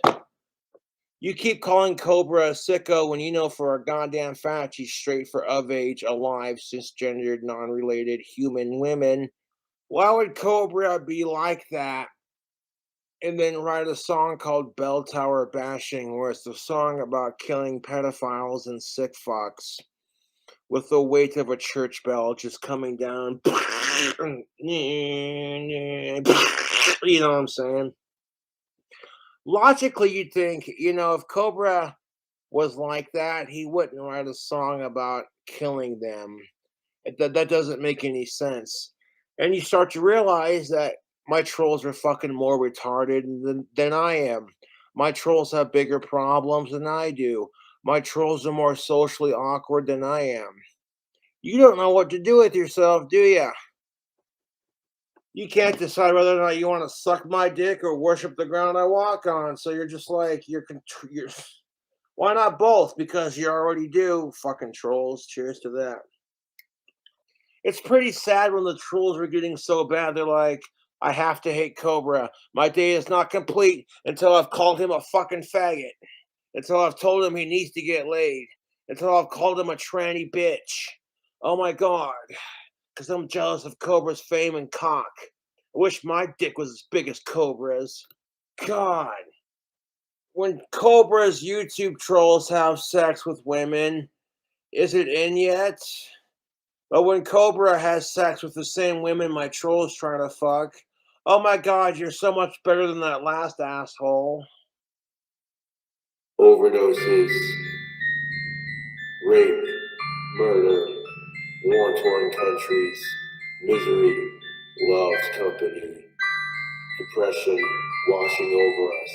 [SPEAKER 1] You keep calling Cobra a sicko when you know for a goddamn fact he's straight for of age, alive, cisgendered, non related human women. Why would Cobra be like that and then write a song called Bell Tower Bashing, where it's a song about killing pedophiles and sick fucks? With the weight of a church bell just coming down. You know what I'm saying? Logically, you'd think, if Cobra was like that, he wouldn't write a song about killing them. That doesn't make any sense. And you start to realize that my trolls are fucking more retarded than I am. My trolls have bigger problems than I do. My trolls are more socially awkward than I am. You don't know what to do with yourself, do you? You can't decide whether or not you want to suck my dick or worship the ground I walk on. So you're just like, you're why not both? Because you already do, fucking trolls. Cheers to that. It's pretty sad when the trolls were getting so bad. They're like, I have to hate Cobra. My day is not complete until I've called him a fucking faggot. Until I've told him he needs to get laid. Until I've called him a tranny bitch. Oh my God. Because I'm jealous of Cobra's fame and cock. I wish my dick was as big as Cobra's. God. When Cobra's YouTube trolls have sex with women, is it in yet? But when Cobra has sex with the same women my trolls try to fuck, oh my God, you're so much better than that last asshole. Overdoses, rape, murder, war-torn countries, misery, loves company, depression, washing over us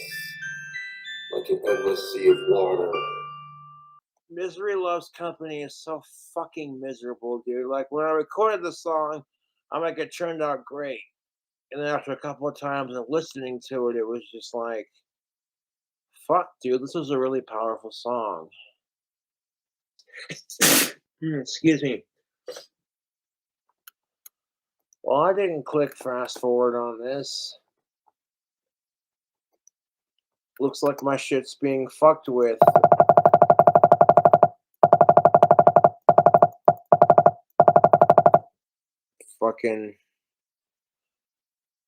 [SPEAKER 1] like an endless sea of water. Misery Loves Company is so fucking miserable, dude. Like, when I recorded the song, I'm like, it turned out great. And then after a couple of times of listening to it, it was just like, fuck, dude, this was a really powerful song. Excuse me. Well, I didn't click fast forward on this. Looks like my shit's being fucked with. Fucking,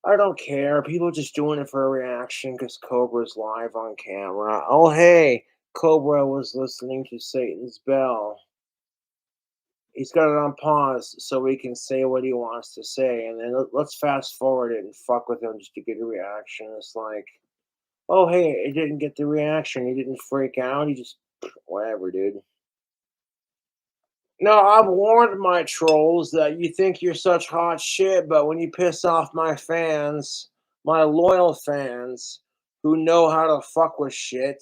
[SPEAKER 1] I don't care. People just doing it for a reaction because Cobra's live on camera. Oh, hey, Cobra was listening to Satan's Bell. He's got it on pause so he can say what he wants to say. And then let's fast forward it and fuck with him just to get a reaction. It's like, oh, hey, it didn't get the reaction. He didn't freak out. He just, whatever, dude. No, I've warned my trolls that you think you're such hot shit, but when you piss off my fans, my loyal fans, who know how to fuck with shit,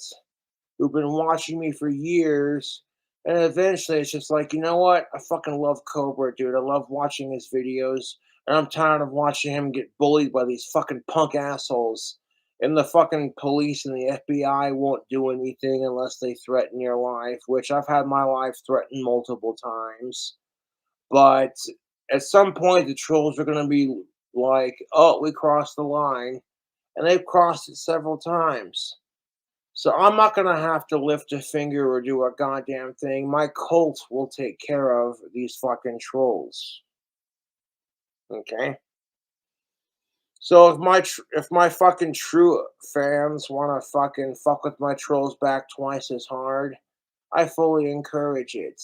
[SPEAKER 1] who've been watching me for years, and eventually it's just like, you know what? I fucking love Cobra, dude. I love watching his videos, and I'm tired of watching him get bullied by these fucking punk assholes. And the fucking police and the FBI won't do anything unless they threaten your life, which I've had my life threatened multiple times. But at some point, the trolls are going to be like, oh, we crossed the line. And they've crossed it several times. So I'm not going to have to lift a finger or do a goddamn thing. My cult will take care of these fucking trolls. Okay? So if my fucking true fans want to fucking fuck with my trolls back twice as hard, I fully encourage it.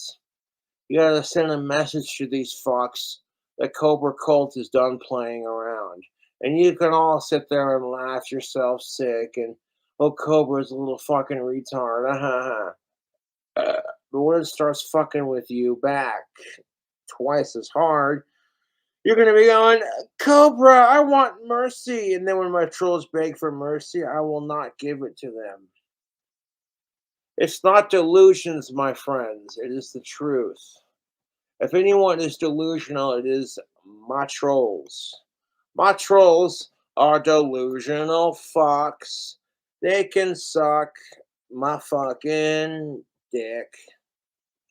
[SPEAKER 1] You gotta send a message to these fucks that Cobra Cult is done playing around. And you can all sit there and laugh yourself sick and, oh, Cobra's a little fucking retard. But when it starts fucking with you back twice as hard, you're going to be going, Cobra, I want mercy. And then when my trolls beg for mercy, I will not give it to them. It's not delusions, my friends. It is the truth. If anyone is delusional, it is my trolls. My trolls are delusional fucks. They can suck my fucking dick.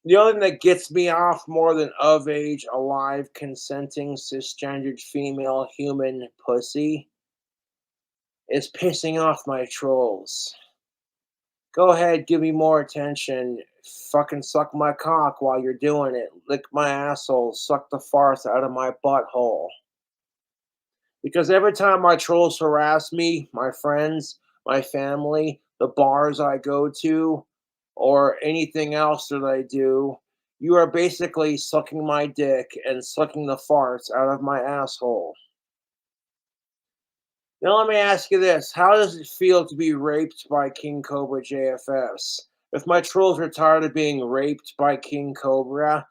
[SPEAKER 1] The only thing that gets me off more than of age, alive, consenting, cisgendered female human pussy is pissing off my trolls. Go ahead, give me more attention. Fucking suck my cock while you're doing it. Lick my asshole. Suck the farts out of my butthole. Because every time my trolls harass me, my friends, my family, the bars I go to, or anything else that I do, you are basically sucking my dick and sucking the farts out of my asshole. Now let me ask you this. How does it feel to be raped by KingCobraJFS? If my trolls are tired of being raped by King Cobra,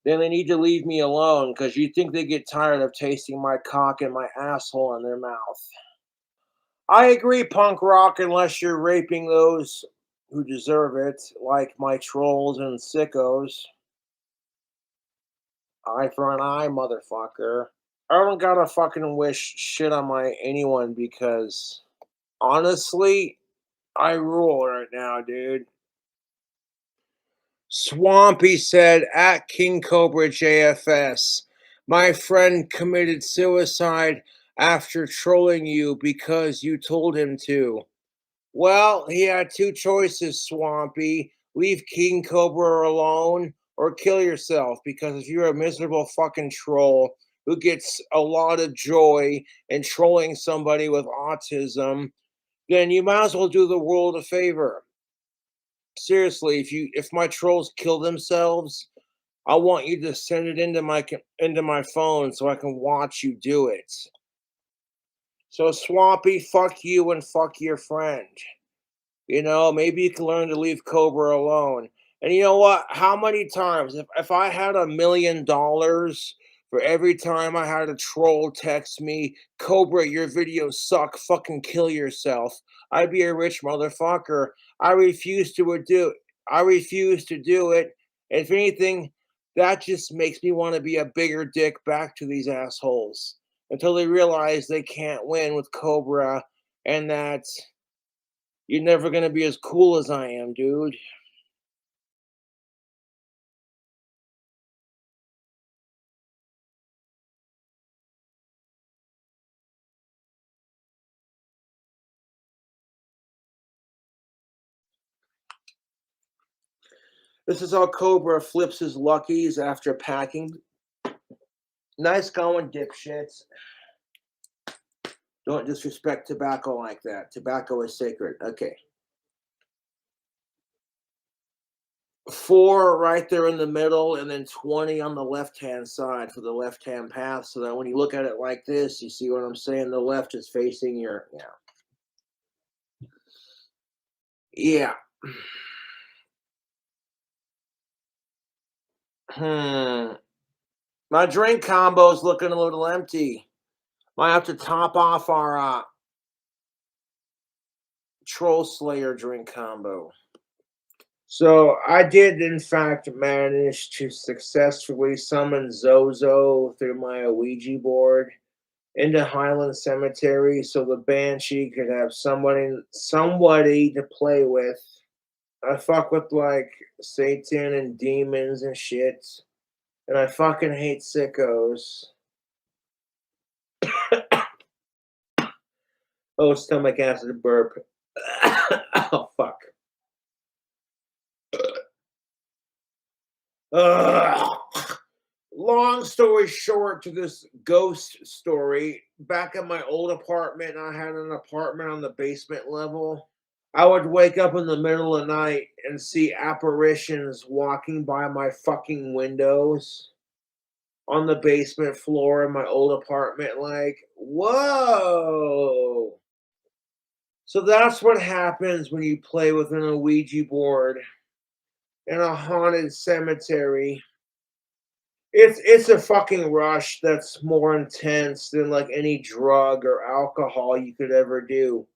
[SPEAKER 1] then they need to leave me alone because you think they get tired of tasting my cock and my asshole in their mouth. I agree, punk rock, unless you're raping those who deserve it, like my trolls and sickos. Eye for an eye, motherfucker. I don't gotta fucking wish shit on anyone because honestly, I rule right now, dude. Swampy said at KingCobraJFS, my friend committed suicide after trolling you because you told him to. Well, he had two choices, Swampy. Leave King Cobra alone or kill yourself, because if you're a miserable fucking troll who gets a lot of joy in trolling somebody with autism, then you might as well do the world a favor. Seriously, if my trolls kill themselves, I want you to send it into my phone so I can watch you do it. So Swampy, fuck you and fuck your friend. You know, maybe you can learn to leave Cobra alone. And you know what? How many times, if I had $1 million For every time I had a troll text me, Cobra, your videos suck, fucking kill yourself. I'd be a rich motherfucker. I refuse to do it. I refuse to do it. If anything, that just makes me want to be a bigger dick back to these assholes until they realize they can't win with Cobra and that you're never gonna be as cool as I am, dude. This is how Cobra flips his luckies after packing. Nice going, dipshits. Don't disrespect tobacco like that. Tobacco is sacred. Okay. 4 right there in the middle, and then 20 on the left-hand side for the left-hand path, so that when you look at it like this, you see what I'm saying? The left is facing your, yeah. My drink combo is looking a little empty. Might have to top off our Troll Slayer drink combo. So I did, in fact, manage to successfully summon Zozo through my OUIJA board into Highland Cemetery, so the Banshee could have somebody to play with. I fuck with like Satan and demons and shit, and I fucking hate sickos. Oh, stomach acid burp. Oh fuck. Long story short to this ghost story, back at my old apartment, I had an apartment on the basement level. I would wake up in the middle of the night and see apparitions walking by my fucking windows on the basement floor in my old apartment. Like, whoa. So that's what happens when you play with an OUIJA board in a haunted cemetery. It's a fucking rush that's more intense than like any drug or alcohol you could ever do.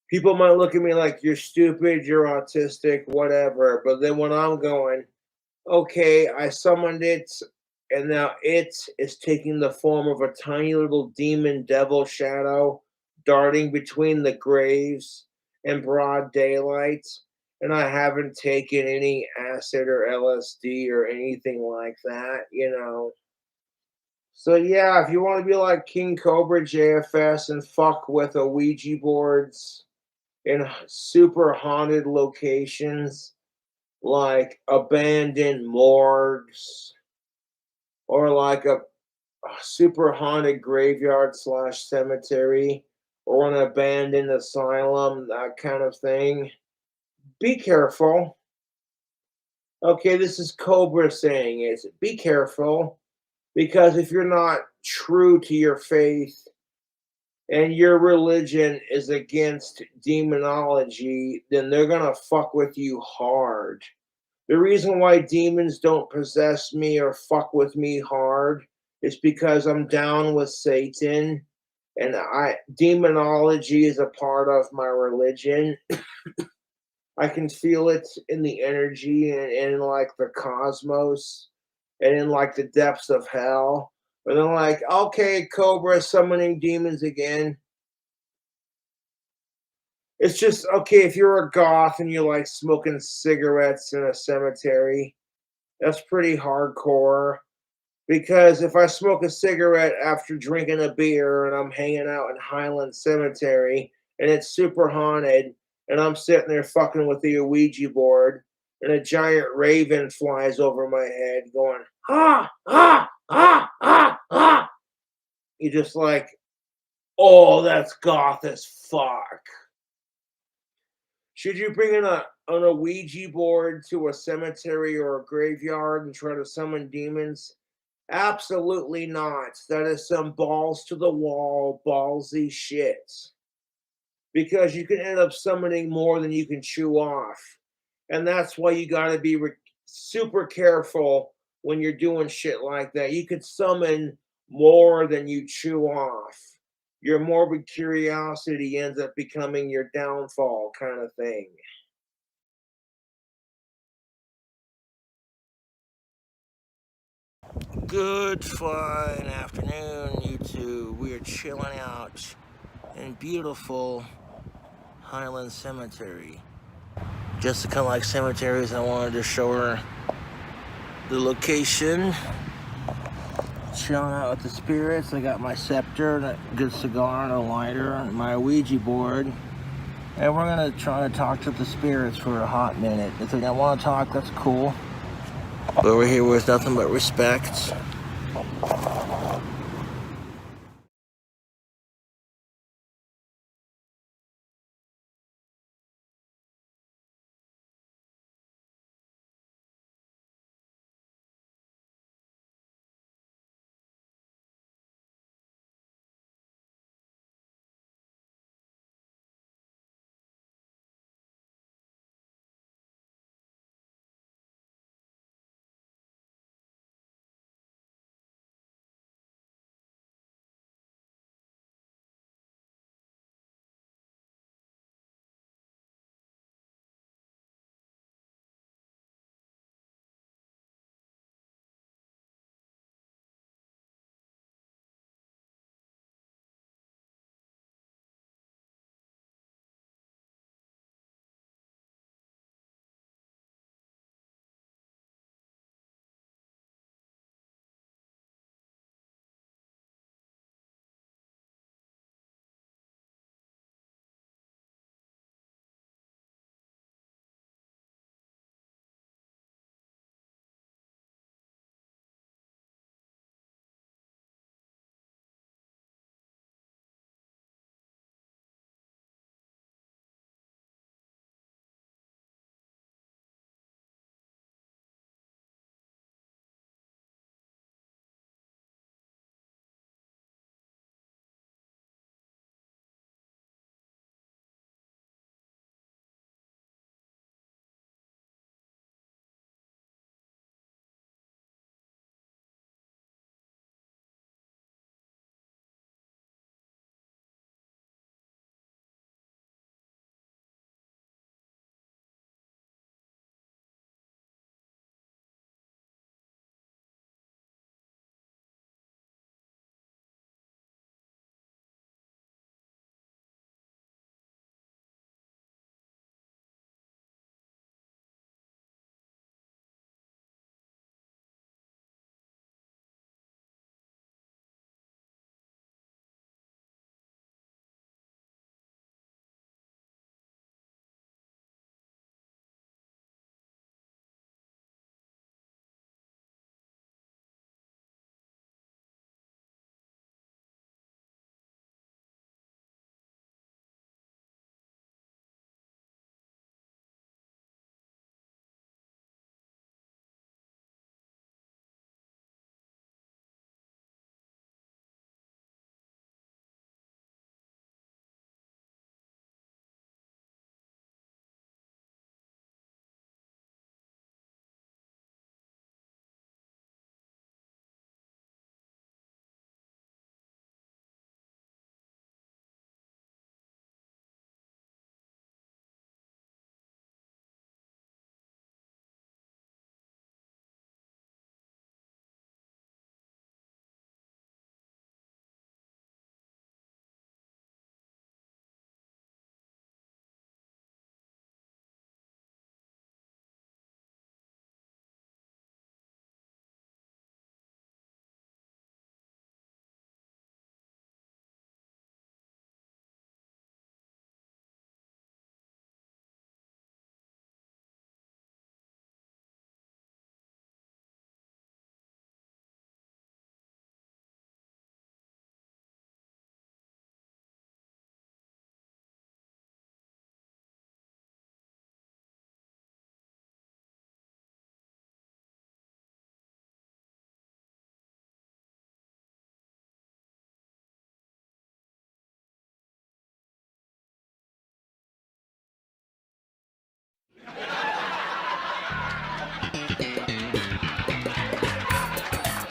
[SPEAKER 1] People might look at me like you're stupid, you're autistic, whatever. But then when I'm going, okay, I summoned it, and now it is taking the form of a tiny little demon devil shadow darting between the graves in broad daylight. And I haven't taken any acid or LSD or anything like that. So yeah, if you want to be like KingCobraJFS and fuck with OUIJA boards in super haunted locations like abandoned morgues or like a super haunted graveyard / cemetery or an abandoned asylum, that kind of thing, be careful. Okay, this is Cobra saying it. Be careful, because if you're not true to your faith and your religion is against demonology, then they're gonna fuck with you hard. The reason why demons don't possess me or fuck with me hard is because I'm down with Satan, and demonology is a part of my religion. I can feel it in the energy and in like the cosmos and in like the depths of hell. But I'm like, okay, Cobra summoning demons again. It's just okay if you're a goth and you like smoking cigarettes in a cemetery. That's pretty hardcore. Because if I smoke a cigarette after drinking a beer and I'm hanging out in Highland Cemetery and it's super haunted and I'm sitting there fucking with the OUIJA board and a giant raven flies over my head going, ah, ah, ah, ah, ah. You're just like, oh, that's goth as fuck. Should you bring in an OUIJA board to a cemetery or a graveyard and try to summon demons? Absolutely not. That is some balls to the wall, ballsy shit. Because you can end up summoning more than you can chew off. And that's why you got to be super careful when you're doing shit like that. You could summon more than you chew off. Your morbid curiosity ends up becoming your downfall, kind of thing. Good fine afternoon, YouTube. We are chilling out in beautiful Highland Cemetery. Jessica likes cemeteries. I wanted to show her the location. Chilling out with the spirits. I got my scepter, a good cigar, and a lighter, and my Ouija board. And we're gonna try to talk to the spirits for a hot minute. If they don't want to talk, that's cool. But we're here with nothing but respect.